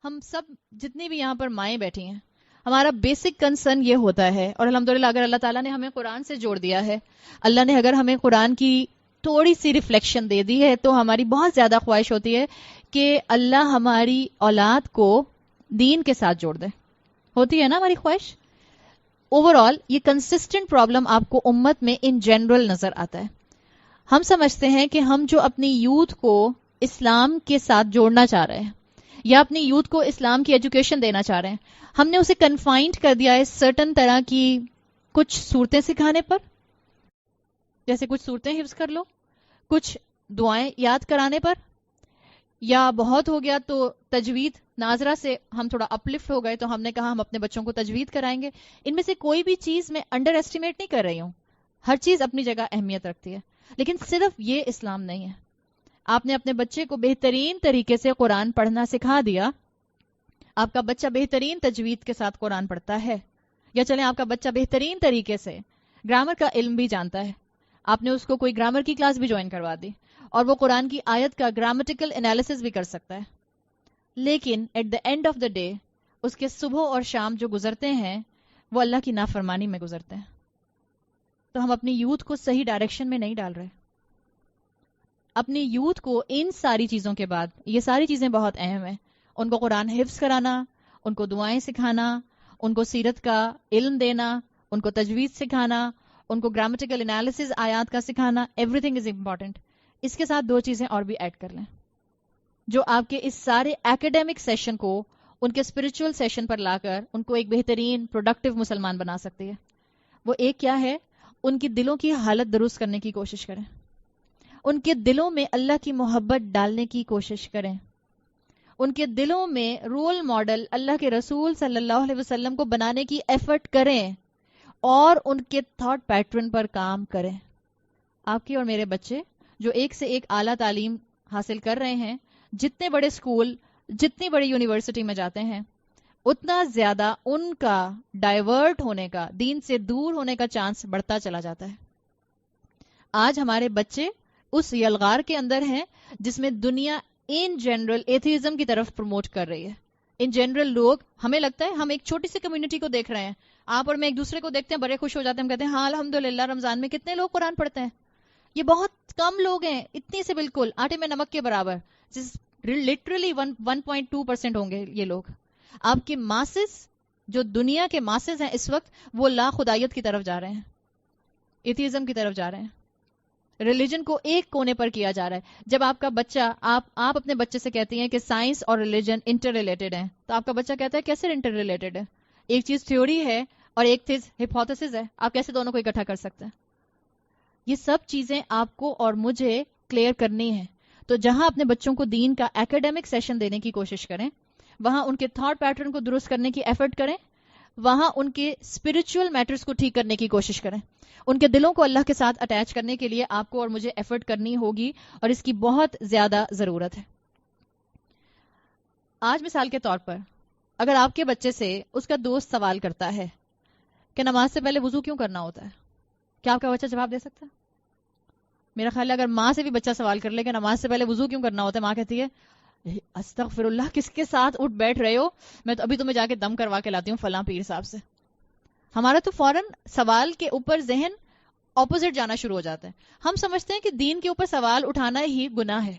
ہم سب جتنی بھی یہاں پر مائیں بیٹھی ہیں، ہمارا بیسک کنسرن یہ ہوتا ہے، اور الحمدللہ اگر اللہ تعالیٰ نے ہمیں قرآن سے جوڑ دیا ہے، اللہ نے اگر ہمیں قرآن کی تھوڑی سی ریفلیکشن دے دی ہے، تو ہماری بہت زیادہ خواہش ہوتی ہے کہ اللہ ہماری اولاد کو دین کے ساتھ جوڑ دے. ہوتی ہے نا ہماری خواہش. اوور آل یہ کنسسٹنٹ پرابلم آپ کو امت میں ان جنرل نظر آتا ہے. ہم سمجھتے ہیں کہ ہم جو اپنی یوتھ کو اسلام کے ساتھ جوڑنا چاہ رہے ہیں یا اپنی یوتھ کو اسلام کی ایجوکیشن دینا چاہ رہے ہیں، ہم نے اسے کنفائنڈ کر دیا ہے سرٹن طرح کی کچھ صورتیں سکھانے پر، جیسے کچھ صورتیں حفظ کر لو، کچھ دعائیں یاد کرانے پر، یا بہت ہو گیا تو تجوید ناظرہ سے ہم تھوڑا اپلفٹ ہو گئے تو ہم نے کہا ہم اپنے بچوں کو تجوید کرائیں گے. ان میں سے کوئی بھی چیز میں انڈر ایسٹیمیٹ نہیں کر رہی ہوں، ہر چیز اپنی جگہ اہمیت رکھتی ہے، لیکن صرف یہ اسلام نہیں ہے. آپ نے اپنے بچے کو بہترین طریقے سے قرآن پڑھنا سکھا دیا، آپ کا بچہ بہترین تجوید کے ساتھ قرآن پڑھتا ہے، یا چلیں آپ کا بچہ بہترین طریقے سے گرامر کا علم بھی جانتا ہے، آپ نے اس کو کوئی گرامر کی کلاس بھی جوائن کروا دی اور وہ قرآن کی آیت کا گرامیٹیکل انالیسس بھی کر سکتا ہے، لیکن at the end of the day اس کے صبح اور شام جو گزرتے ہیں وہ اللہ کی نافرمانی میں گزرتے ہیں. تو ہم اپنی یوتھ کو صحیح ڈائریکشن میں نہیں ڈال رہے. اپنی یوتھ کو ان ساری چیزوں کے بعد، یہ ساری چیزیں بہت اہم ہیں، ان کو قرآن حفظ کرانا، ان کو دعائیں سکھانا، ان کو سیرت کا علم دینا، ان کو تجوید سکھانا، ان کو گرامیٹیکل انالیسز آیات کا سکھانا، ایوری تھنگ از امپورٹنٹ. اس کے ساتھ دو چیزیں اور بھی ایڈ کر لیں جو آپ کے اس سارے ایکیڈیمک سیشن کو ان کے اسپرچل سیشن پر لا کر ان کو ایک بہترین پروڈکٹیو مسلمان بنا سکتی ہے. وہ ایک کیا ہے؟ ان کی دلوں کی حالت درست کرنے کی کوشش کریں، ان کے دلوں میں اللہ کی محبت ڈالنے کی کوشش کریں، ان کے دلوں میں رول ماڈل اللہ کے رسول صلی اللہ علیہ وسلم کو بنانے کی ایفرٹ کریں، اور ان کے تھاٹ پیٹرن پر کام کریں. آپ کے اور میرے بچے جو ایک سے ایک اعلیٰ تعلیم حاصل کر رہے ہیں، جتنے بڑے اسکول، جتنی بڑی یونیورسٹی میں جاتے ہیں، اتنا زیادہ ان کا ڈائیورٹ ہونے کا، دین سے دور ہونے کا چانس بڑھتا چلا جاتا ہے. آج ہمارے بچے اس یلغار کے اندر ہیں جس میں دنیا ان جنرل ایتھیزم کی طرف پروموٹ کر رہی ہے. ان جنرل لوگ، ہمیں لگتا ہے ہم ایک چھوٹی سی کمیونٹی کو دیکھ رہے ہیں، آپ اور میں ایک دوسرے کو دیکھتے ہیں بڑے خوش ہو جاتے ہیں، ہم کہتے ہیں ہاں الحمدللہ رمضان میں کتنے لوگ قرآن پڑھتے ہیں. یہ بہت کم لوگ ہیں، اتنی سے بالکل آٹے میں نمک کے برابر، لٹرلی 1.2% ہوں گے یہ لوگ. آپ کے ماسز، جو دنیا کے ماسز ہیں اس وقت، وہ لا خدائیت کی طرف جا رہے ہیں، ایتھیزم کی طرف جا رہے ہیں، ریلیجن کو ایک کونے پر کیا جا رہا ہے. جب آپ کا بچہ، آپ اپنے بچے سے کہتی ہیں کہ سائنس اور ریلیجن انٹر ریلیٹڈ ہیں، تو آپ کا بچہ کہتا ہے کیسے انٹر ریلیٹڈ ہے؟ ایک چیز تھیوری ہے اور ایک چیز ہپوتھیسس ہے، آپ کیسے دونوں کو اکٹھا کر سکتے ہیں؟ یہ سب چیزیں آپ کو اور مجھے کلیئر کرنی ہے. تو جہاں اپنے بچوں کو دین کا ایکیڈیمک سیشن دینے کی کوشش کریں، وہاں ان کے تھاٹ پیٹرن کو درست کرنے کی ایفرٹ کریں، وہاں ان کے اسپرچل میٹرز کو ٹھیک کرنے کی کوشش کریں. ان کے دلوں کو اللہ کے ساتھ اٹیچ کرنے کے لیے آپ کو اور مجھے ایفرٹ کرنی ہوگی، اور اس کی بہت زیادہ ضرورت ہے. آج مثال کے طور پر اگر آپ کے بچے سے اس کا دوست سوال کرتا ہے کہ نماز سے پہلے وضو کیوں کرنا ہوتا ہے، کیا آپ کا بچہ جواب دے سکتا ہے؟ میرا خیال ہے اگر ماں سے بھی بچہ سوال کر لے کہ نماز سے پہلے وضو کیوں کرنا ہوتا ہے، ماں کہتی ہے استغفر اللہ، کس کے ساتھ اٹھ بیٹھ رہے ہو، میں تو ابھی تمہیں جا کے دم کروا کے لاتی ہوں فلاں پیر صاحب سے. ہمارا تو فوراً سوال کے اوپر ذہن اپوزٹ جانا شروع ہو جاتا ہے. ہم سمجھتے ہیں کہ دین کے اوپر سوال اٹھانا ہی گناہ ہے،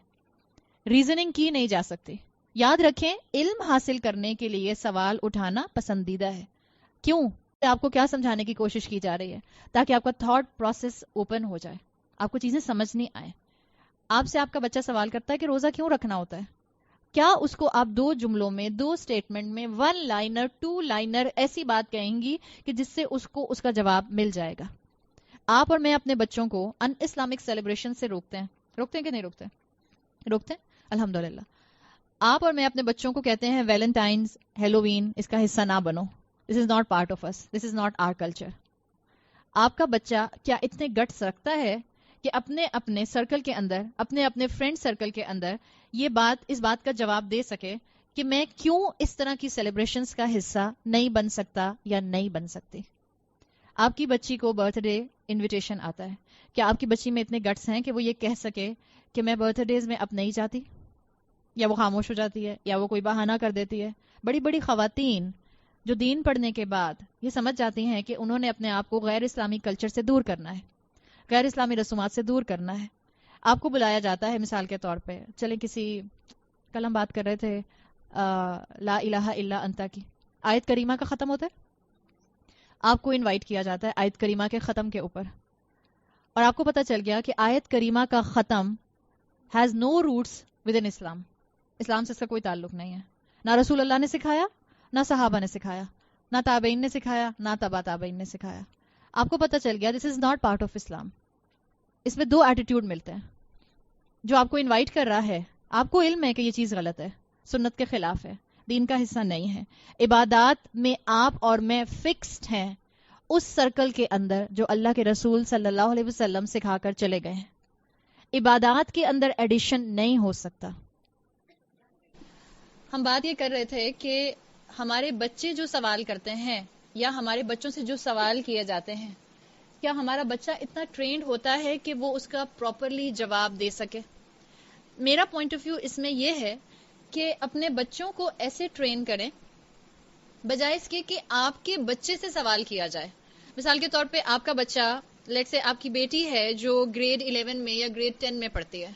ریزننگ کی نہیں جا سکتی. یاد رکھیں، علم حاصل کرنے کے لیے سوال اٹھانا پسندیدہ ہے. کیوں؟ آپ کو کیا سمجھانے کی کوشش کی جا رہی ہے؟ تاکہ آپ کا تھاٹ پروسیس اوپن ہو جائے، آپ کو چیزیں سمجھنی آئیں. آپ سے آپ کا بچہ سوال کرتا ہے کہ روزہ کیوں رکھنا ہوتا ہے، کیا اس کو آپ 2 جملوں میں، 2 سٹیٹمنٹ میں، 1 لائنر 2 لائنر ایسی بات کہیں گی کہ جس سے اس کو اس کا جواب مل جائے گا؟ آپ اور میں اپنے بچوں کو ان اسلامک سیلیبریشن سے روکتے ہیں کہ نہیں روکتے ہیں؟ الحمدللہ. آپ اور میں اپنے بچوں کو کہتے ہیں ویلنٹائنز، ہیلووین، اس کا حصہ نہ بنو، this is not part of us, this is not our culture. آپ کا بچہ کیا اتنے گٹس رکھتا ہے کہ اپنے سرکل کے اندر، اپنے فرینڈ سرکل کے اندر اس بات کا جواب دے سکے کہ میں کیوں اس طرح کی سیلیبریشنز کا حصہ نہیں بن سکتا یا نہیں بن سکتی؟ آپ کی بچی کو برتھ ڈے انویٹیشن آتا ہے، کیا آپ کی بچی میں اتنے گٹس ہیں کہ وہ یہ کہہ سکے کہ میں برتھ ڈیز میں اب نہیں جاتی؟ یا وہ خاموش ہو جاتی ہے یا وہ کوئی بہانہ کر دیتی ہے. بڑی بڑی خواتین جو دین پڑھنے کے بعد یہ سمجھ جاتی ہیں کہ انہوں نے اپنے آپ کو غیر اسلامی کلچر سے دور کرنا ہے, غیر اسلامی رسومات سے دور کرنا ہے. آپ کو بلایا جاتا ہے مثال کے طور پہ, چلیں کل ہم بات کر رہے تھے لا الہ الا انتا کی آیت کریمہ کا ختم ہوتا ہے, آپ کو انوائٹ کیا جاتا ہے آیت کریمہ کے ختم کے اوپر, اور آپ کو پتہ چل گیا کہ آیت کریمہ کا ختم has no roots within Islam. اسلام سے اس کا کوئی تعلق نہیں ہے. نہ رسول اللہ نے سکھایا, نہ صحابہ نے سکھایا, نہ تابعین نے سکھایا, نہ تبا تابعین نے سکھایا. آپ کو پتہ چل گیا دس از ناٹ پارٹ آف اسلام. اس میں دو ایٹیٹیوڈ ملتے ہیں. جو آپ کو انوائٹ کر رہا ہے, آپ کو علم ہے کہ یہ چیز غلط ہے, سنت کے خلاف ہے, دین کا حصہ نہیں ہے. عبادات میں آپ اور میں فکسڈ ہیں اس سرکل کے اندر جو اللہ کے رسول صلی اللہ علیہ وسلم سکھا کر چلے گئے ہیں. عبادات کے اندر ایڈیشن نہیں ہو سکتا. ہم بات یہ کر رہے تھے کہ ہمارے بچے جو سوال کرتے ہیں یا ہمارے بچوں سے جو سوال کیے جاتے ہیں, کیا ہمارا بچہ اتنا ٹرینڈ ہوتا ہے کہ وہ اس کا پراپرلی جواب دے سکے؟ میرا پوائنٹ آف ویو اس میں یہ ہے کہ اپنے بچوں کو ایسے ٹرین کریں بجائے اس کے کہ آپ کے بچے سے سوال کیا جائے. مثال کے طور پہ آپ کا بچہ, لیٹ سے آپ کی بیٹی ہے جو گریڈ 11 میں یا گریڈ 10 میں پڑھتی ہے,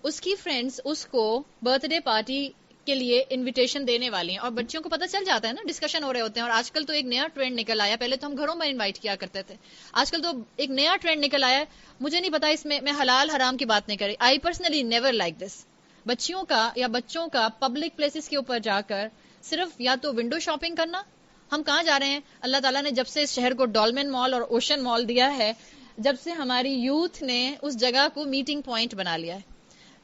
اس کی فرینڈز اس کو برتھ ڈے پارٹی کے لیے انویٹیشن دینے والی ہیں, اور بچوں کو پتہ چل جاتا ہے نا, ڈسکشن ہو رہے ہوتے ہیں. اور آج کل تو ایک نیا ٹرینڈ نکل آیا, پہلے تو ہم گھروں میں انوائٹ کیا کرتے تھے, آج کل تو ایک نیا ٹرینڈ نکل آیا ہے. مجھے نہیں پتا اس میں حلال حرام کی بات نہیں کری. I personally never like this. بچیوں کا یا بچوں کا پبلک پلیسز کے اوپر جا کر صرف یا تو ونڈو شاپنگ کرنا. ہم کہاں جا رہے ہیں؟ اللہ تعالیٰ نے جب سے اس شہر کو ڈولمن مال اور اوشن مال دیا ہے, جب سے ہماری یوتھ نے اس جگہ کو میٹنگ پوائنٹ بنا لیا ہے.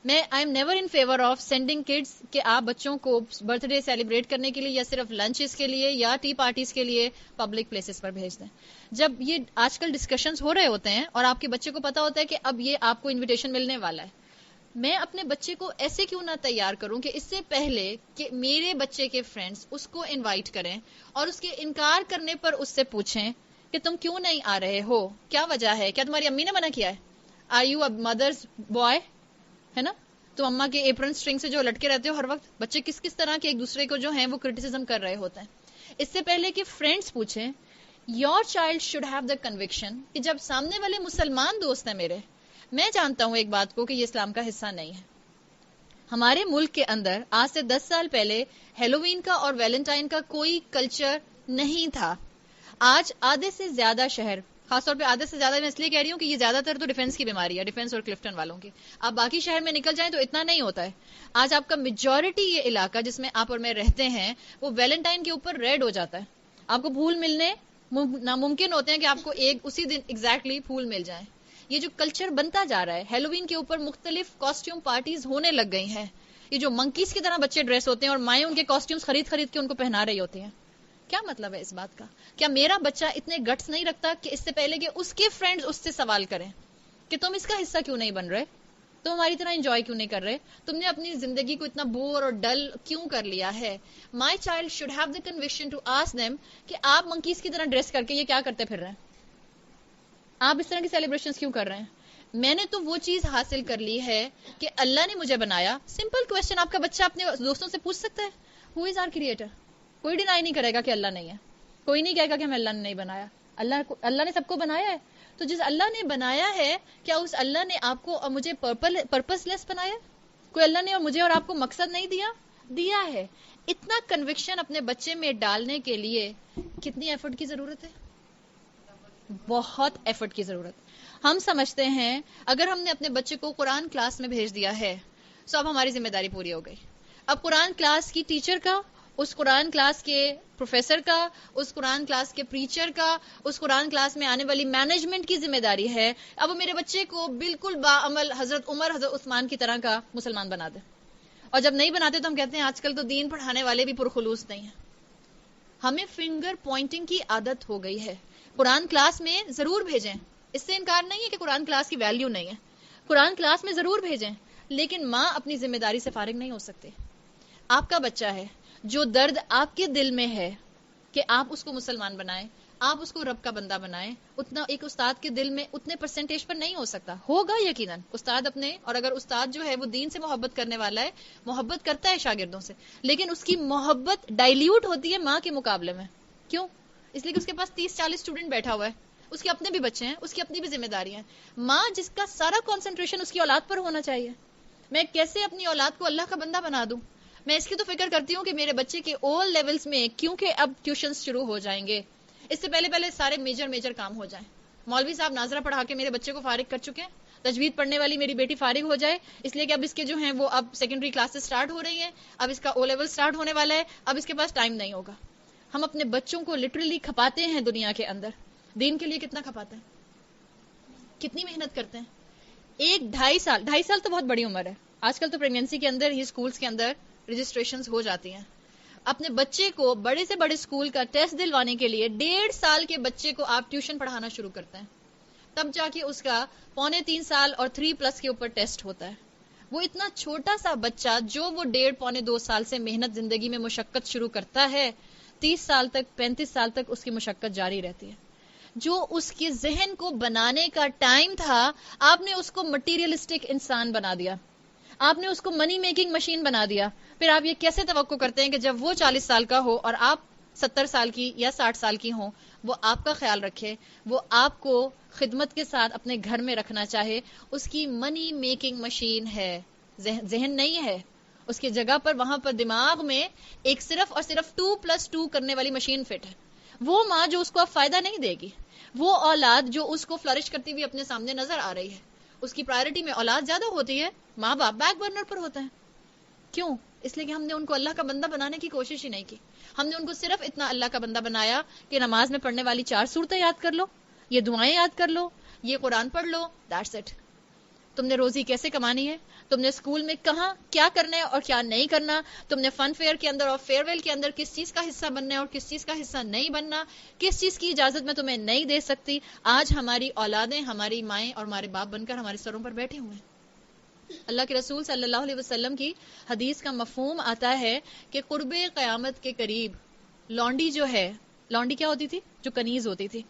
میں I am never in favour of sending kids کہ آپ بچوں کو برتھ ڈے سیلیبریٹ کرنے کے لیے یا صرف لنچز کے لیے یا ٹی پارٹیز کے لیے پبلک پلیسز پر بھیج دیں. جب یہ آج کل ڈسکشنز ہو رہے ہوتے ہیں اور آپ کے بچے کو پتا ہوتا ہے کہ اب یہ آپ کو انویٹیشن ملنے والا ہے, میں اپنے بچے کو ایسے کیوں نہ تیار کروں کہ اس سے پہلے کہ میرے بچے کے فرینڈز اس کو انوائٹ کریں اور اس کے انکار کرنے پر اس سے پوچھیں کہ تم کیوں نہیں آ رہے ہو, کیا وجہ ہے, کیا تمہاری امی نے منع کیا ہے, are you a mother's boy, ہے نا, تو اما کے ایپرن اسٹرنگ سے جو لٹکے رہتے ہو ہر وقت. بچے کس کس طرح کے ایک دوسرے کو جو ہیں وہ کرٹیسزم کر رہے ہوتے ہیں. اس سے پہلے کہ فرینڈز پوچھیں, your child should have the conviction کہ جب سامنے والے مسلمان دوست ہیں میرے, میں جانتا ہوں ایک بات کو کہ یہ اسلام کا حصہ نہیں ہے. ہمارے ملک کے اندر آج سے 10 سال پہلے ہیلووین کا اور ویلنٹائن کا کوئی کلچر نہیں تھا. آج آدھے سے زیادہ شہر, خاص طور پہ آدھے سے زیادہ میں اس لیے کہہ رہی ہوں کہ یہ زیادہ تر تو ڈیفنس کی بیماری ہے, ڈیفنس اور کلفٹن والوں کی. آپ باقی شہر میں نکل جائیں تو اتنا نہیں ہوتا ہے. آج آپ کا میجورٹی یہ علاقہ جس میں آپ اور میں رہتے ہیں وہ ویلنٹائن کے اوپر ریڈ ہو جاتا ہے. آپ کو پھول ملنے ناممکن ہوتے ہیں کہ آپ کو ایک اسی دن ایگزیکٹلی پھول مل جائیں. یہ جو کلچر بنتا جا رہا ہے, ہیلووین کے اوپر مختلف کاسٹیوم پارٹیز ہونے لگ گئی ہیں. یہ جو منکیز کی طرح بچے ڈریس ہوتے ہیں اور مائیں ان کے کاسٹیومز خرید کے ان کو پہنا رہی ہوتی ہیں. کیا مطلب ہے اس بات کا؟ کیا میرا بچہ اتنے گٹس نہیں رکھتا کہ اس سے پہلے کہ اس کے فرینڈز اس سے سوال کریں کہ تم اس کا حصہ کیوں نہیں بن رہے, تم ہماری طرح انجوائے کیوں نہیں کر رہے, تم نے اپنی زندگی کو اتنا بور اور ڈل کیوں کر لیا ہے. My child should have the conviction to ask them کہ آپ منکیز کی طرح ڈریس کر کے یہ کیا کرتے پھر رہے ہیں, آپ اس طرح کی سیلیبریشنز کیوں کر رہے ہیں. میں نے تو وہ چیز حاصل کر لی ہے کہ اللہ نے مجھے بنایا. سمپل کویسچن آپ کا بچہ اپنے دوستوں سے پوچھ سکتا ہے, ہو از آور کریٹر. کوئی ڈینائی نہیں کرے گا کہ اللہ نہیں ہے, کوئی نہیں کہے گا کہ ہمیں اللہ نے نہیں بنایا. اللہ نے سب کو بنایا ہے. تو جس اللہ نے بنایا ہے, کیا اس اللہ نے آپ کو اور مجھے پرپس لیس بنایا؟ کوئی اللہ نے اور مجھے اور آپ کو مقصد نہیں دیا ہے. اتنا کنوکشن اپنے بچے میں ڈالنے کے لیے کتنی ایفرٹ کی ضرورت ہے؟ بہت ایفرٹ کی ضرورت. ہم سمجھتے ہیں اگر ہم نے اپنے بچے کو قرآن کلاس میں بھیج دیا ہے تو اب ہماری ذمہ داری پوری ہو گئی. اب قرآن کلاس کی ٹیچر کا, اس قرآن کلاس کے پروفیسر کا, اس قرآن کلاس کے پریچر کا, اس قرآن کلاس میں آنے والی مینجمنٹ کی ذمہ داری ہے اب وہ میرے بچے کو بالکل باعمل حضرت عمر حضرت عثمان کی طرح کا مسلمان بنا دے. اور جب نہیں بناتے تو ہم کہتے ہیں آج کل تو دین پڑھانے والے بھی پرخلوص نہیں ہیں. ہمیں فنگر پوائنٹنگ کی عادت ہو گئی ہے. قرآن کلاس میں ضرور بھیجیں, اس سے انکار نہیں ہے کہ قرآن کلاس کی ویلیو نہیں ہے, قرآن کلاس میں ضرور بھیجیں, لیکن ماں اپنی ذمہ داری سے فارغ نہیں ہو سکتی. آپ کا بچہ ہے, جو درد آپ کے دل میں ہے کہ آپ اس کو مسلمان بنائیں, آپ اس کو رب کا بندہ بنائیں. اتنا ایک استاد کے دل میں اتنے پرسنٹیج پر نہیں ہو سکتا, ہوگا یقیناً استاد اپنے, اور اگر استاد جو ہے وہ دین سے محبت کرنے والا ہے, محبت کرتا ہے شاگردوں سے, لیکن اس کی محبت ڈائلیوٹ ہوتی ہے ماں کے مقابلے میں. کیوں؟ اس لیے کہ اس کے پاس 30-40 اسٹوڈنٹ بیٹھا ہوا ہے, اس کے اپنے بھی بچے ہیں, اس کی اپنی بھی ذمہ داریاں ہیں. ماں جس کا سارا کانسنٹریشن اس کی اولاد پر ہونا چاہیے. میں کیسے اپنی اولاد کو اللہ کا بندہ بنا دوں؟ میں اس کی تو فکر کرتی ہوں کہ میرے بچے کے آل لیولز میں, کیونکہ اب ٹیوشنز شروع ہو جائیں گے, اس سے پہلے سارے میجر کام ہو جائیں. مولوی صاحب ناظرہ پڑھا کے میرے بچے کو فارغ کر چکے ہیں, تجوید پڑھنے والی میری بیٹی فارغ ہو جائے, اس لیے کہ اب اس کے جو ہیں وہ اب سیکنڈری کلاسز سٹارٹ ہو رہی ہیں, اب اس کا او لیول سٹارٹ ہونے والا ہے, اب اس کے پاس ٹائم نہیں ہوگا. ہم اپنے بچوں کو لٹرلی کھپاتے ہیں دنیا کے اندر. دین کے لیے کتنا کھپاتے ہیں, کتنی محنت کرتے ہیں. 1-2.5 سال تو بہت بڑی عمر ہے. آج کل تو پریگنینسی کے اندر ہی اسکولز کے اندر رجسٹریشنز ہو جاتی ہیں. اپنے بچے کو بڑے سے بڑے اسکول کا ٹیسٹ دلوانے کے لیے 1.5 سال کے بچے کو آپ ٹیوشن پڑھانا شروع کرتے ہیں, تب جا کے اس کا 3.25 سال اور 3+ کے اوپر ٹیسٹ ہوتا ہے. وہ اتنا چھوٹا سا بچہ جو وہ 1.5-2 سال سے محنت زندگی میں مشقت شروع کرتا ہے, 30 سال تک 35 سال تک اس کی مشقت جاری رہتی ہے. جو اس کے ذہن کو بنانے کا ٹائم تھا, آپ نے اس کو مٹیریلسٹک انسان بنا دیا, آپ نے اس کو منی میکنگ مشین بنا دیا. پھر آپ یہ کیسے توقع کرتے ہیں کہ جب وہ 40 سال کا ہو اور آپ 70 سال کی یا 60 سال کی ہوں, وہ آپ کا خیال رکھے, وہ آپ کو خدمت کے ساتھ اپنے گھر میں رکھنا چاہے. اس کی منی میکنگ مشین ہے, ذہن نہیں ہے. اس کی جگہ پر وہاں پر دماغ میں ایک صرف اور صرف 2+2 کرنے والی مشین فٹ ہے. وہ ماں جو اس کو اب فائدہ نہیں دے گی, وہ اولاد جو اس کو فلرش کرتی ہوئی اپنے سامنے نظر آ رہی ہے, اس کی پرائرٹی میں اولاد زیادہ ہوتی ہے, ماں باپ بیک برنر پر ہوتے ہیں. کیوں؟ اس لیے کہ ہم نے ان کو اللہ کا بندہ بنانے کی کوشش ہی نہیں کی. ہم نے ان کو صرف اتنا اللہ کا بندہ بنایا کہ نماز میں پڑھنے والی 4 سورتیں یاد کر لو, یہ دعائیں یاد کر لو, یہ قرآن پڑھ لو, دیٹس اٹ. تم نے روزی کیسے کمانی ہے, تم نے اسکول میں کہاں کیا کرنا ہے اور کیا نہیں کرنا, تم نے فن فیئر کے اندر اور فیئر ویل کے اندر کس چیز کا حصہ بننا ہے اور کس چیز کا حصہ نہیں بننا, کس چیز کی اجازت میں تمہیں نہیں دے سکتی. آج ہماری اولادیں ہماری مائیں اور ہمارے باپ بن کر ہمارے سروں پر بیٹھے ہوئے ہیں. اللہ کے رسول صلی اللہ علیہ وسلم کی حدیث کا مفہوم آتا ہے کہ قرب قیامت کے قریب لونڈی جو ہے, لونڈی کیا ہوتی تھی, جو کنیز ہوتی تھی,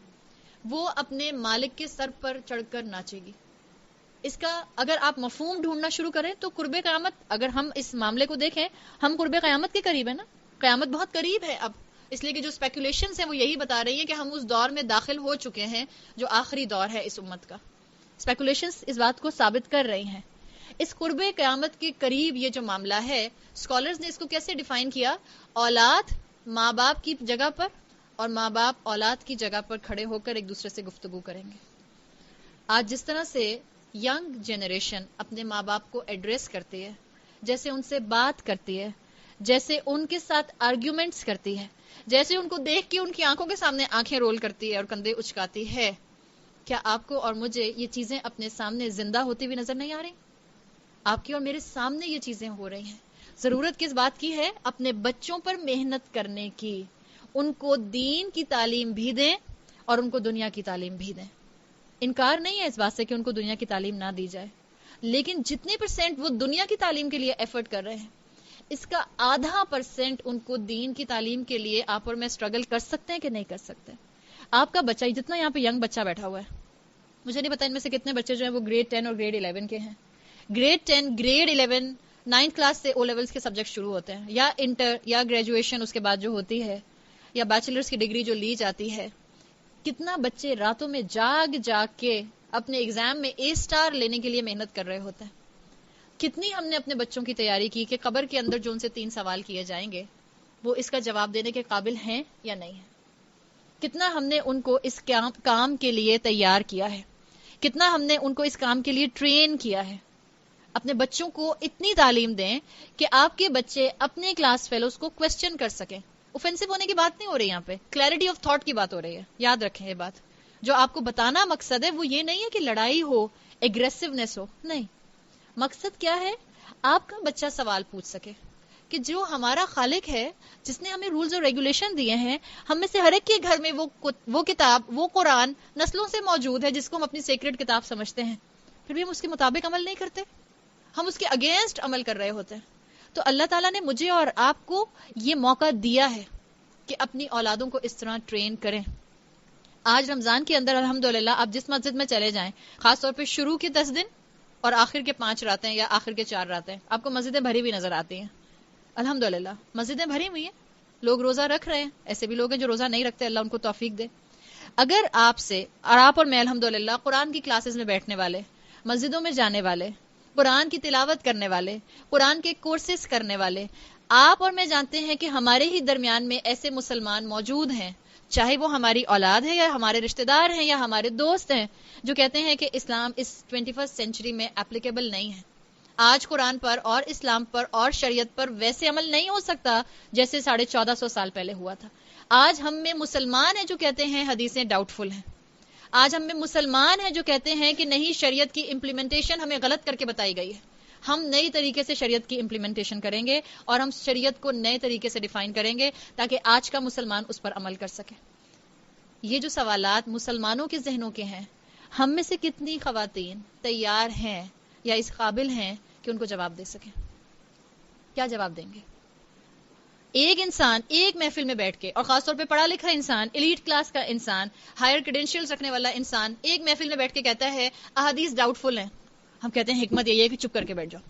وہ اپنے مالک کے سر پر چڑھ کر ناچے گی. اس کا اگر آپ مفہوم ڈھونڈنا شروع کریں تو قرب قیامت, اگر ہم اس معاملے کو دیکھیں, ہم قرب قیامت کے قریب ہیں نا, قیامت بہت قریب ہے اب. اس لیے کہ جو اسپیکولیشنز ہیں وہ یہی بتا رہی ہیں کہ ہم اس دور میں داخل ہو چکے ہیں جو آخری دور ہے اس امت کا. اسپیکولیشنز اس بات کو ثابت کر رہی ہیں. اس قرب قیامت کے قریب یہ جو معاملہ ہے, اسکالرز نے اس کو کیسے ڈیفائن کیا, اولاد ماں باپ کی جگہ پر اور ماں باپ اولاد کی جگہ پر کھڑے ہو کر ایک دوسرے سے گفتگو کریں گے. آج جس طرح سے ینگ جنریشن اپنے ماں باپ کو ایڈریس کرتی ہے, جیسے ان سے بات کرتی ہے, جیسے ان کے ساتھ آرگیومنٹس کرتی ہے, جیسے ان کو دیکھ کے ان کی آنکھوں کے سامنے آنکھیں رول کرتی ہے اور کندھے اچکاتی ہے, کیا آپ کو اور مجھے یہ چیزیں اپنے سامنے زندہ ہوتی ہوئی نظر نہیں آ رہی؟ آپ کی اور میرے سامنے یہ چیزیں ہو رہی ہیں. ضرورت کس بات کی ہے؟ اپنے بچوں پر محنت کرنے کی. ان کو دین کی تعلیم بھی دیں اور ان کو دنیا کی تعلیم بھی دیں. انکار نہیں ہے اس بات سے کہ ان کو دنیا کی تعلیم نہ دی جائے, لیکن جتنے % وہ دنیا کی تعلیم کے لیے ایفرٹ کر رہے ہیں, اس کا ½ ان کو دین کی تعلیم کے لیے آپ اور میں اسٹرگل کر سکتے ہیں کہ نہیں کر سکتے. آپ کا بچہ, جتنا یہاں پہ ینگ بچہ بیٹھا ہوا ہے, مجھے نہیں پتا ان میں سے کتنے بچے جو ہیں وہ گریڈ 10 اور گریڈ 11 کے ہیں. گریڈ 10 گریڈ 11 9th کلاس سے او لیولز کے سبجیکٹ شروع ہوتے ہیں, یا انٹر یا گریجویشن اس کے بعد جو ہوتی ہے, یا بیچلرز کی ڈگری جو لی جاتی ہے. کتنا بچے راتوں میں جاگ جاگ کے اپنے ایگزام میں A* لینے کے لیے محنت کر رہے ہوتے ہیں. کتنی ہم نے اپنے بچوں کی تیاری کی کہ قبر کے اندر جو ان سے 3 سوال کیے جائیں گے وہ اس کا جواب دینے کے قابل ہیں یا نہیں ہیں. کتنا ہم نے ان کو اس کام کے لیے تیار کیا ہے, کتنا ہم نے ان کو اس کام کے لیے ٹرین کیا ہے. اپنے بچوں کو اتنی تعلیم دیں کہ آپ کے بچے اپنے کلاس فیلوز کو کوسچن کر سکیں. اوفینسو ہونے کی بات نہیں ہو رہی, یہاں پہ کلیئرٹی آف تھاٹ کی بات ہو رہی ہے. یاد رکھیں یہ بات, جو آپ کو بتانا مقصد ہے وہ یہ نہیں ہے کہ لڑائی ہو, ایگریسونیس ہو, نہیں. مقصد کیا ہے؟ آپ کا بچہ سوال پوچھ سکے کہ جو ہمارا خالق ہے, جس نے ہمیں رولز اور ریگولیشن دیے ہیں, ہم میں سے ہر ایک کے گھر میں وہ کتاب, وہ قرآن نسلوں سے موجود ہے جس کو ہم اپنی سیکرٹ کتاب سمجھتے ہیں, پھر بھی ہم اس کے مطابق عمل نہیں کرتے, ہم اس کے اگینسٹ عمل کر رہے ہوتے ہیں. تو اللہ تعالیٰ نے مجھے اور آپ کو یہ موقع دیا ہے کہ اپنی اولادوں کو اس طرح ٹرین کریں. آج رمضان کے اندر الحمدللہ آپ جس مسجد میں چلے جائیں، خاص طور پہ شروع کے 10 دن اور آخر کے 5 راتیں یا آخر کے 4 راتیں، آپ کو مسجدیں بھری ہوئی نظر آتی ہیں. الحمدللہ مسجدیں بھری ہوئی ہیں، لوگ روزہ رکھ رہے ہیں. ایسے بھی لوگ ہیں جو روزہ نہیں رکھتے، اللہ ان کو توفیق دے. اگر آپ سے اور آپ اور میں الحمدللہ قرآن کی کلاسز میں بیٹھنے والے، مسجدوں میں جانے والے، قرآن کی تلاوت کرنے والے، قرآن کے کورسز کرنے والے، آپ اور میں جانتے ہیں کہ ہمارے ہی درمیان میں ایسے مسلمان موجود ہیں، چاہے وہ ہماری اولاد ہے یا ہمارے رشتہ دار ہیں یا ہمارے دوست ہیں، جو کہتے ہیں کہ اسلام اس 21 سینچری میں اپلیکیبل نہیں ہے. آج قرآن پر اور اسلام پر اور شریعت پر ویسے عمل نہیں ہو سکتا جیسے 1450 سال پہلے ہوا تھا. آج ہم میں مسلمان ہیں جو کہتے ہیں حدیثیں ڈاؤٹ فل ہیں. آج ہم میں مسلمان ہیں جو کہتے ہیں کہ نہیں، شریعت کی امپلیمنٹیشن ہمیں غلط کر کے بتائی گئی ہے. ہم نئی طریقے سے شریعت کی امپلیمنٹیشن کریں گے اور ہم شریعت کو نئے طریقے سے ڈیفائن کریں گے تاکہ آج کا مسلمان اس پر عمل کر سکے. یہ جو سوالات مسلمانوں کے ذہنوں کے ہیں، ہم میں سے کتنی خواتین تیار ہیں یا اس قابل ہیں کہ ان کو جواب دے سکیں؟ کیا جواب دیں گے؟ ایک انسان ایک محفل میں بیٹھ کے، اور خاص طور پہ پڑھا لکھا انسان، ایلیٹ کلاس کا انسان، ہائر کریڈینشیلز رکھنے والا انسان، ایک محفل میں بیٹھ کے کہتا ہے احادیث ڈاؤٹ فل ہیں. ہم کہتے ہیں حکمت یہی ہے کہ چپ کر کے بیٹھ جاؤ.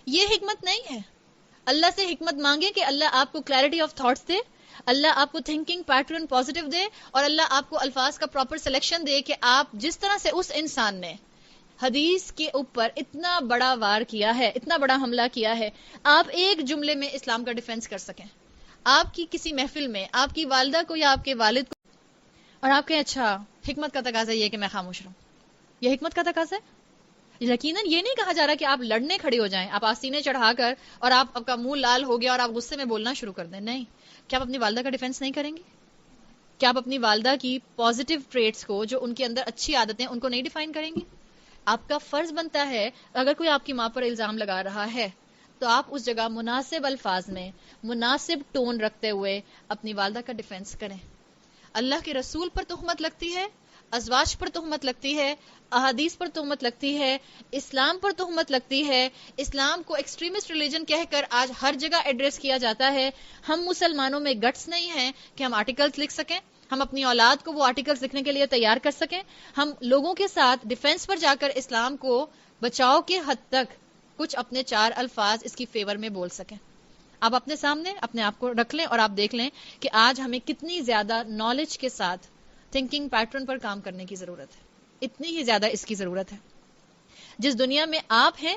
یہ حکمت نہیں ہے. اللہ سے حکمت مانگے کہ اللہ آپ کو کلیئرٹی آف تھاٹس دے، اللہ آپ کو تھنکنگ پیٹرن پازیٹیو دے، اور اللہ آپ کو الفاظ کا پراپر سلیکشن دے کہ آپ جس طرح سے اس انسان نے حدیث کے اوپر اتنا بڑا وار کیا ہے، اتنا بڑا حملہ کیا ہے، آپ ایک جملے میں اسلام کا ڈیفنس کر سکیں. آپ کی کسی محفل میں آپ کی والدہ کو یا آپ کے والد کو، اور آپ کہیں اچھا حکمت کا تقاضا یہ کہ میں خاموش رہوں. یہ حکمت کا تقاضا ہے؟ یقیناً یہ نہیں کہا جا رہا کہ آپ لڑنے کھڑے ہو جائیں، آپ آستینے چڑھا کر اور آپ کا منہ لال ہو گیا اور آپ غصے میں بولنا شروع کر دیں. نہیں. کیا آپ اپنی والدہ کا ڈیفنس نہیں کریں گے؟ کیا آپ اپنی والدہ کی پازیٹیو ٹریٹس کو، جو ان کے اندر اچھی عادتیں، ان کو نہیں ڈیفائن کریں گے؟ آپ کا فرض بنتا ہے اگر کوئی آپ کی ماں پر الزام لگا رہا ہے تو آپ اس جگہ مناسب الفاظ میں، مناسب ٹون رکھتے ہوئے اپنی والدہ کا ڈیفنس کریں. اللہ کے رسول پر تہمت لگتی ہے، ازواج پر تہمت لگتی ہے، احادیث پر تہمت لگتی ہے، اسلام پر تہمت لگتی ہے، اسلام کو ایکسٹریمسٹ ریلیجن کہہ کر آج ہر جگہ ایڈریس کیا جاتا ہے. ہم مسلمانوں میں گٹس نہیں ہیں کہ ہم آرٹیکلز لکھ سکیں، ہم اپنی اولاد کو وہ آرٹیکلز لکھنے کے لیے تیار کر سکیں، ہم لوگوں کے ساتھ ڈیفنس پر جا کر اسلام کو بچاؤ کے حد تک کچھ اپنے 4 الفاظ اس کی فیور میں بول سکیں. آپ اپنے سامنے اپنے آپ کو رکھ لیں اور آپ دیکھ لیں کہ آج ہمیں کتنی زیادہ نالج کے ساتھ تھنکنگ پیٹرن پر کام کرنے کی ضرورت ہے. اتنی ہی زیادہ اس کی ضرورت ہے. جس دنیا میں آپ ہیں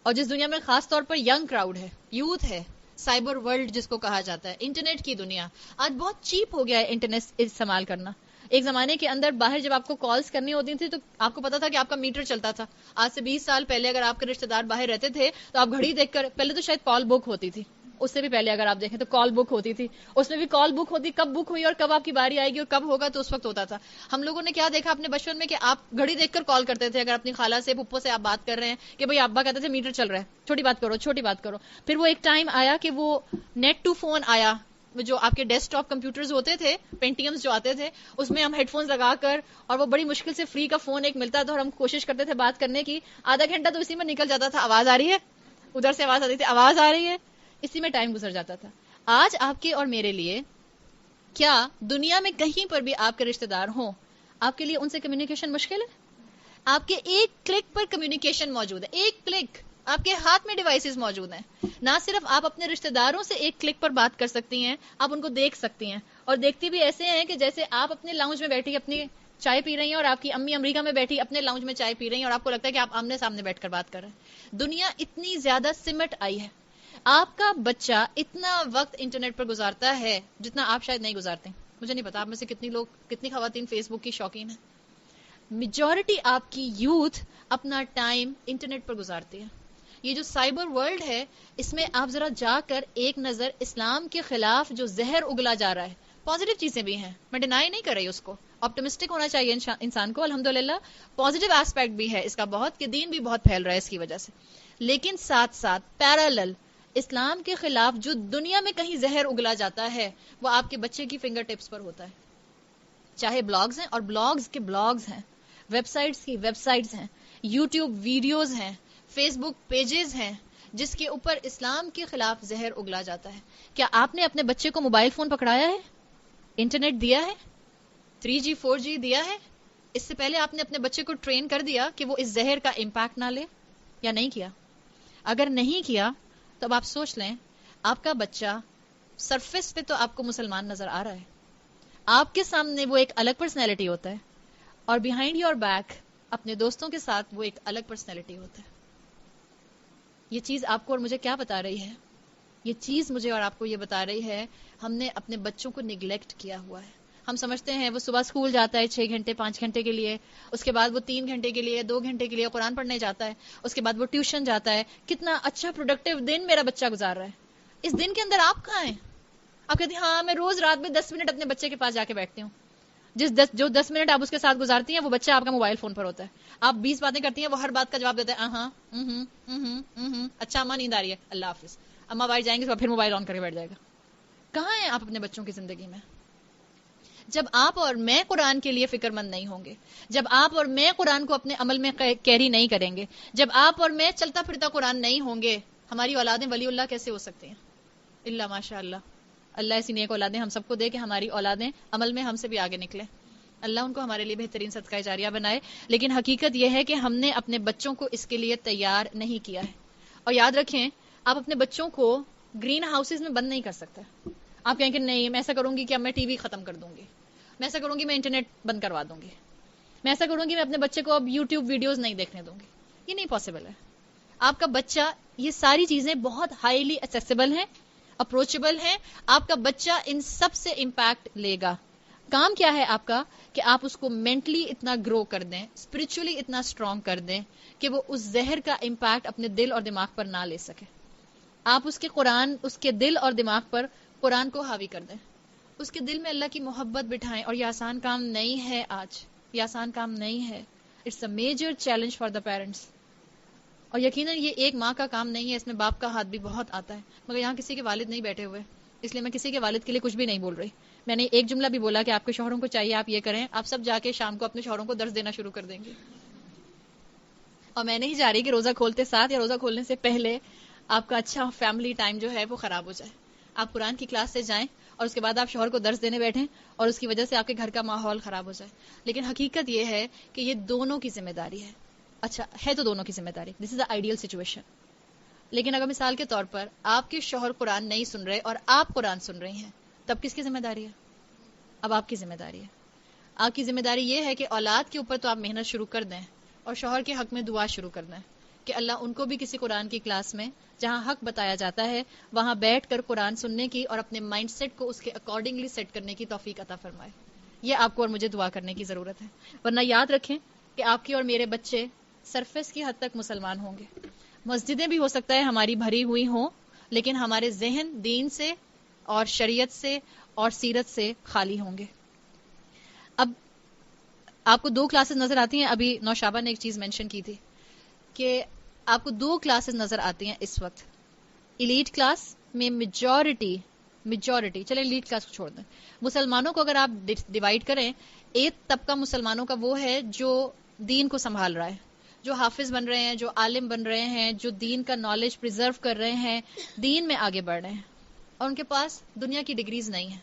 اور جس دنیا میں خاص طور پر ینگ کراؤڈ ہے، یوتھ ہے، سائبر ورلڈ جس کو کہا جاتا ہے، انٹرنیٹ کی دنیا، آج بہت چیپ ہو گیا ہے انٹرنیٹ استعمال کرنا. ایک زمانے کے اندر باہر جب آپ کو کالز کرنی ہوتی تھی تو آپ کو پتا تھا کہ آپ کا میٹر چلتا تھا. آج سے 20 سال پہلے اگر آپ کے رشتہ دار باہر رہتے تھے تو آپ گھڑی دیکھ کر، پہلے تو شاید کال بک ہوتی تھی، اس سے بھی پہلے اگر آپ دیکھیں تو کال بک ہوتی تھی، اس میں بھی کال بک ہوتی، کب بک ہوئی اور کب آپ کی باری آئے گی اور کب ہوگا تو اس وقت ہوتا تھا. ہم لوگوں نے کیا دیکھا اپنے بچپن میں کہ آپ گھڑی دیکھ کر کال کرتے تھے. اگر اپنی خالہ سے، پھپھو سے آپ بات کر رہے ہیں کہ بھئی ابا کہتے تھے میٹر چل رہا ہے، چھوٹی بات کرو، چھوٹی بات کرو. پھر وہ ایک ٹائم آیا کہ وہ نیٹ ٹو فون آیا، جو آپ کے ڈیسک ٹاپ کمپیوٹرز ہوتے تھے، پینٹیمز جو آتے تھے، اس میں ہم ہیڈ فونز لگا کر، اور وہ بڑی مشکل سے فری کا فون ایک ملتا تھا اور ہم کوشش کرتے تھے بات کرنے کی. آدھا گھنٹہ تو اسی میں نکل جاتا تھا. آواز آ رہی ہے، ادھر سے آواز آتی تھی، آواز آ رہی ہے، اسی میں ٹائم گزر جاتا تھا. آج آپ کے اور میرے لیے، کیا دنیا میں کہیں پر بھی آپ کے رشتہ دار ہوں، آپ کے لیے ان سے کمیونیکیشن مشکل ہے؟ آپ کے ایک کلک پر کمیونیکیشن موجود ہے. ایک کلک، آپ کے ہاتھ میں ڈیوائسز موجود ہیں. نہ صرف آپ اپنے رشتہ داروں سے ایک کلک پر بات کر سکتی ہیں، آپ ان کو دیکھ سکتی ہیں، اور دیکھتی بھی ایسے ہیں کہ جیسے آپ اپنے لاؤنج میں بیٹھی اپنی چائے پی رہی ہیں اور آپ کی امی امریکہ میں بیٹھی اپنے لاؤنج میں چائے پی رہی ہیں اور آپ کو لگتا ہے کہ آپ آمنے سامنے بیٹھ کر بات کر رہے ہیں. دنیا اتنی زیادہ سمٹ آئی ہے. آپ کا بچہ اتنا وقت انٹرنیٹ پر گزارتا ہے جتنا آپ شاید نہیں گزارتے. مجھے نہیں پتا آپ میں سے کتنی خواتین فیس بک کی شوقین ہیں. میجورٹی آپ کی یوتھ اپنا ٹائم انٹرنیٹ پر گزارتی ہے. یہ جو سائبر ورلڈ ہے، اس میں آپ ذرا جا کر ایک نظر، اسلام کے خلاف جو زہر اگلا جا رہا ہے، پازیٹیو چیزیں بھی ہیں، میں ڈینائی نہیں کر رہی اس کو، آپٹمسٹک ہونا چاہیے انسان کو. الحمدللہ پازیٹیو ایسپیکٹ بھی ہے اس کا بہت، کہ دین بھی بہت پھیل رہا ہے اس کی وجہ سے. لیکن ساتھ ساتھ پیرالل اسلام کے خلاف جو دنیا میں کہیں زہر اگلا جاتا ہے، وہ آپ کے بچے کی فنگر ٹپس پر ہوتا ہے. چاہے بلاگز ہیں، اور بلاگز کے بلاگز ہیں، ویب سائٹس کی ویب سائٹس ہیں، یوٹیوب ویڈیوز ہیں، فیس بک پیجز ہیں، جس کے اوپر اسلام کے خلاف زہر اگلا جاتا ہے. کیا آپ نے اپنے بچے کو موبائل فون پکڑایا ہے؟ انٹرنیٹ دیا ہے؟ 3G 4G دیا ہے، اس سے پہلے آپ نے اپنے بچے کو ٹرین کر دیا کہ وہ اس زہر کا امپیکٹ نہ لے، یا نہیں کیا؟ اگر نہیں کیا تو اب آپ سوچ لیں، آپ کا بچہ سرفیس پہ تو آپ کو مسلمان نظر آ رہا ہے، آپ کے سامنے وہ ایک الگ پرسنالٹی ہوتا ہے، اور بیہائنڈ یور بیک اپنے دوستوں کے ساتھ وہ ایک الگ پرسنالٹی ہوتا ہے. یہ چیز آپ کو اور مجھے کیا بتا رہی ہے؟ یہ چیز مجھے اور آپ کو یہ بتا رہی ہے ہم نے اپنے بچوں کو نگلیکٹ کیا ہوا ہے. ہم سمجھتے ہیں وہ صبح اسکول جاتا ہے 6 گھنٹے 5 گھنٹے کے لیے، اس کے بعد وہ 3 گھنٹے کے لیے 2 گھنٹے کے لیے قرآن پڑھنے جاتا ہے، اس کے بعد وہ ٹیوشن جاتا ہے. کتنا اچھا پروڈکٹیو دن میرا بچہ گزار رہا ہے. اس دن کے اندر آپ کہاں ہیں؟ آپ کہتے ہیں ہاں میں روز رات میں 10 منٹ اپنے بچے کے پاس جا کے بیٹھتی ہوں. جو 10 منٹ آپ اس کے ساتھ گزارتی ہیں وہ بچہ آپ کا موبائل فون پر ہوتا ہے. آپ 20 باتیں کرتی ہیں، وہ ہر بات کا جواب دیتا ہے ہاں اچھا اماں نیند آ رہی ہے اللہ حافظ. اماں باہر جائیں گے تو پھر موبائل آن کر کے بیٹھ جائے گا. کہاں ہیں آپ اپنے بچوں کی زندگی میں؟ جب آپ اور میں قرآن کے لیے فکر مند نہیں ہوں گے، جب آپ اور میں قرآن کو اپنے عمل میں کیری نہیں کریں گے، جب آپ اور میں چلتا پھرتا قرآن نہیں ہوں گے، ہماری اولادیں ولی اللہ کیسے ہو سکتی ہیں؟ اللہ ماشاء اللہ، اللہ ایسی نیک اولادیں ہم سب کو دے کہ ہماری اولادیں عمل میں ہم سے بھی آگے نکلیں. اللہ ان کو ہمارے لیے بہترین صدقہ جاریہ بنائے. لیکن حقیقت یہ ہے کہ ہم نے اپنے بچوں کو اس کے لیے تیار نہیں کیا ہے. اور یاد رکھیں، آپ اپنے بچوں کو گرین ہاؤسز میں بند نہیں کر سکتے. آپ کہیں کہ نہیں میں ایسا کروں گی کہ اب میں ٹی وی ختم کر دوں گی، میں ایسا کروں گی میں انٹرنیٹ بند کروا دوں گی، میں ایسا کروں گی میں اپنے بچے کو اب یوٹیوب ویڈیوز نہیں دیکھنے دوں گی. یہ نہیں پاسبل ہے. آپ کا بچہ، یہ ساری چیزیں بہت ہائیلی ایکسیسیبل ہیں، اپروچبل ہیں. آپ کا بچہ ان سب سے امپیکٹ لے گا. کام کیا ہے آپ کا کہ آپ اس کو مینٹلی اتنا گرو کر دیں، اسپرچولی اتنا اسٹرانگ کر دیں کہ وہ اس زہر کا امپیکٹ اپنے دل اور دماغ پر نہ لے سکے. آپ اس کے دل اور دماغ پر قرآن کو حاوی کر دیں، اس کے دل میں اللہ کی محبت بٹھائیں. اور یہ آسان کام نہیں ہے، آج یہ آسان کام نہیں ہے. It's a major challenge for the parents. اور یقیناً یہ ایک ماں کا کام نہیں ہے، اس میں باپ کا ہاتھ بھی بہت آتا ہے. مگر یہاں کسی کے والد نہیں بیٹھے ہوئے، اس لیے میں کسی کے والد کے لیے کچھ بھی نہیں بول رہی. میں نے ایک جملہ بھی بولا کہ آپ کے شوہروں کو چاہیے آپ یہ کریں، آپ سب جا کے شام کو اپنے شوہروں کو درس دینا شروع کر دیں گے. اور میں نہیں چاہ رہی کہ روزہ کھولتے ساتھ یا روزہ کھولنے سے پہلے آپ کا اچھا فیملی ٹائم جو ہے وہ خراب ہو جائے. آپ قرآن کی کلاس سے جائیں اور اس کے بعد آپ شوہر کو درس دینے بیٹھیں اور اس کی وجہ سے آپ کے گھر کا ماحول خراب ہو جائے. لیکن حقیقت یہ ہے کہ یہ دونوں کی ذمہ داری ہے. اچھا ہے تو دونوں کی ذمہ داری، دس از دا آئیڈیل سچویشن. لیکن اگر مثال کے طور پر آپ کے شوہر قرآن نہیں سن رہے اور آپ قرآن سن رہی ہیں، تب کس کی ذمہ داری ہے؟ اب آپ کی ذمہ داری ہے. آپ کی ذمہ داری یہ ہے کہ اولاد کے اوپر تو آپ محنت شروع کر دیں اور شوہر کے حق میں دعا شروع کر دیں کہ اللہ ان کو بھی کسی قرآن کی کلاس میں جہاں حق بتایا جاتا ہے وہاں بیٹھ کر قرآن سننے کی اور اپنے مائنڈ سیٹ کو اس کے اکارڈنگلی سیٹ کرنے کی توفیق عطا فرمائے. یہ آپ کو اور مجھے دعا کرنے کی ضرورت ہے. ورنہ یاد رکھیں کہ آپ کی اور میرے بچے سرفیس کی حد تک مسلمان ہوں گے، مسجدیں بھی ہو سکتا ہے ہماری بھری ہوئی ہوں، لیکن ہمارے ذہن دین سے اور شریعت سے اور سیرت سے خالی ہوں گے. اب آپ کو 2 کلاسز نظر آتی ہیں. ابھی نوشابہ نے ایک چیز مینشن کی تھی کہ آپ کو 2 کلاسز نظر آتی ہیں اس وقت. ایلیٹ کلاس میں میجورٹی چلے ایلیٹ کلاس کو چھوڑ دیں، مسلمانوں کو اگر آپ ڈیوائیڈ کریں، ایک طبقہ مسلمانوں کا وہ ہے جو دین کو سنبھال رہا ہے، جو حافظ بن رہے ہیں، جو عالم بن رہے ہیں، جو دین کا نالج پریزرو کر رہے ہیں، دین میں آگے بڑھ رہے ہیں اور ان کے پاس دنیا کی ڈگریز نہیں ہے.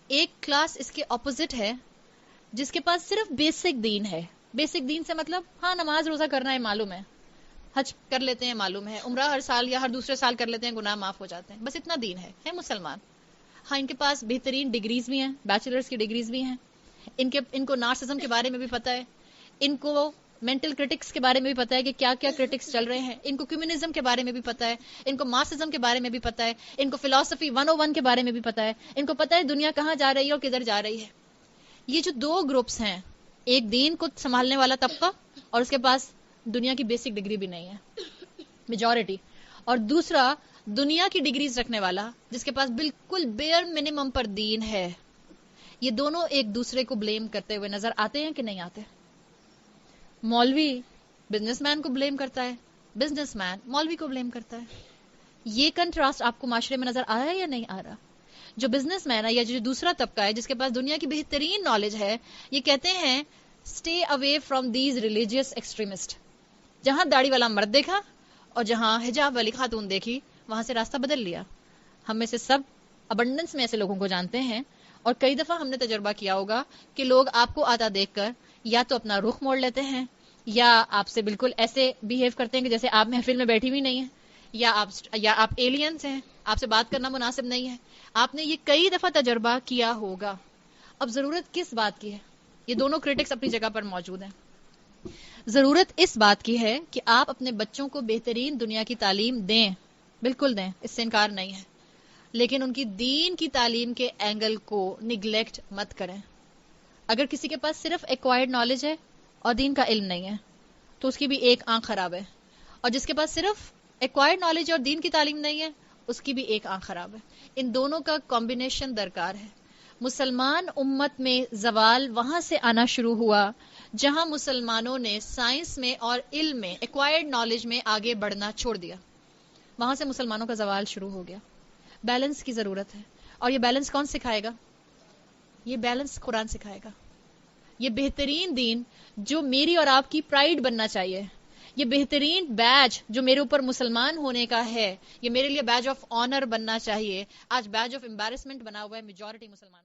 ایک کلاس اس کے اپوزٹ ہے جس کے پاس صرف بیسک دین ہے. بیسک دین سے مطلب ہاں نماز روزہ کرنا ہے معلوم ہے، حج کر لیتے ہیں معلوم ہے، عمرہ ہر سال یا ہر دوسرے سال کر لیتے ہیں گناہ معاف ہو جاتے ہیں، بس اتنا دین ہے مسلمان. ہاں ان کے پاس بہترین ڈگریز بھی ہیں، بیچلرز کی ڈگریز بھی ہیں، ان کو نارسزم کے بارے میں بھی پتہ ہے، ان کو مینٹل کرٹکس کے بارے میں بھی پتہ ہے کہ کیا کیا کرٹکس چل رہے ہیں، ان کو کمیونزم کے بارے میں بھی پتہ ہے، ان کو مارکسزم کے بارے میں بھی پتہ ہے، ان کو فلسفی 101 کے بارے میں بھی پتہ ہے، ان کو پتہ ہے دنیا کہاں جا رہی ہے اور کدھر جا رہی ہے. یہ جو 2 گروپس ہیں، ایک دین کو سنبھالنے والا طبقہ اور اس کے پاس دنیا کی بیسک ڈگری بھی نہیں ہے میجورٹی، اور دوسرا دنیا کی ڈگریز رکھنے والا جس کے پاس بالکل بیئر منیمم پر دین ہے. یہ دونوں ایک دوسرے کو بلیم کرتے ہوئے نظر آتے ہیں کہ نہیں آتے؟ مولوی بزنس مین کو بلیم کرتا ہے، بزنس مین مولوی کو بلیم کرتا ہے. یہ کنٹراسٹ آپ کو معاشرے میں نظر آ رہا ہے یا نہیں آ رہا؟ جو بزنس مین ہے یا جو دوسرا طبقہ ہے جس کے پاس دنیا کی بہترین نالج ہے، یہ کہتے ہیں stay away from these religious extremist. جہاں داڑھی والا مرد دیکھا اور جہاں حجاب والی خاتون دیکھی وہاں سے راستہ بدل لیا. ہم میں سے سب ابنڈنس میں ایسے لوگوں کو جانتے ہیں اور کئی دفعہ ہم نے تجربہ کیا ہوگا کہ لوگ آپ کو آتا دیکھ کر یا تو اپنا رخ موڑ لیتے ہیں یا آپ سے بالکل ایسے بیہیو کرتے ہیں کہ جیسے آپ محفل میں بیٹھی ہوئی نہیں ہیں، یا آپ ایلینز ہیں، آپ سے بات کرنا مناسب نہیں ہے. آپ نے یہ کئی دفعہ تجربہ کیا ہوگا. اب ضرورت کس بات کی ہے؟ یہ دونوں کرٹکس اپنی جگہ پر موجود ہیں. ضرورت اس بات کی ہے کہ آپ اپنے بچوں کو بہترین دنیا کی تعلیم دیں، بالکل دیں، اس سے انکار نہیں ہے، لیکن ان کی دین کی تعلیم کے اینگل کو نگلیکٹ مت کریں. اگر کسی کے پاس صرف ایکوائرڈ نالج ہے اور دین کا علم نہیں ہے تو اس کی بھی ایک آنکھ خراب ہے، اور جس کے پاس صرف ایکوائرڈ نالج اور دین کی تعلیم نہیں ہے اس کی بھی ایک آنکھ خراب ہے. ان دونوں کا کمبینیشن درکار ہے. مسلمان امت میں زوال وہاں سے آنا شروع ہوا جہاں مسلمانوں نے سائنس میں اور علم میں، ایکوائرڈ نالج میں آگے بڑھنا چھوڑ دیا. وہاں سے مسلمانوں کا زوال شروع ہو گیا. بیلنس کی ضرورت ہے، اور یہ بیلنس کون سکھائے گا؟ یہ بیلنس قرآن سکھائے گا. یہ بہترین دین جو میری اور آپ کی پرائیڈ بننا چاہیے، یہ بہترین بیج جو میرے اوپر مسلمان ہونے کا ہے، یہ میرے لیے بیج آف آنر بننا چاہیے، آج بیج آف امبیرسمنٹ بنا ہوا ہے میجورٹی مسلمانوں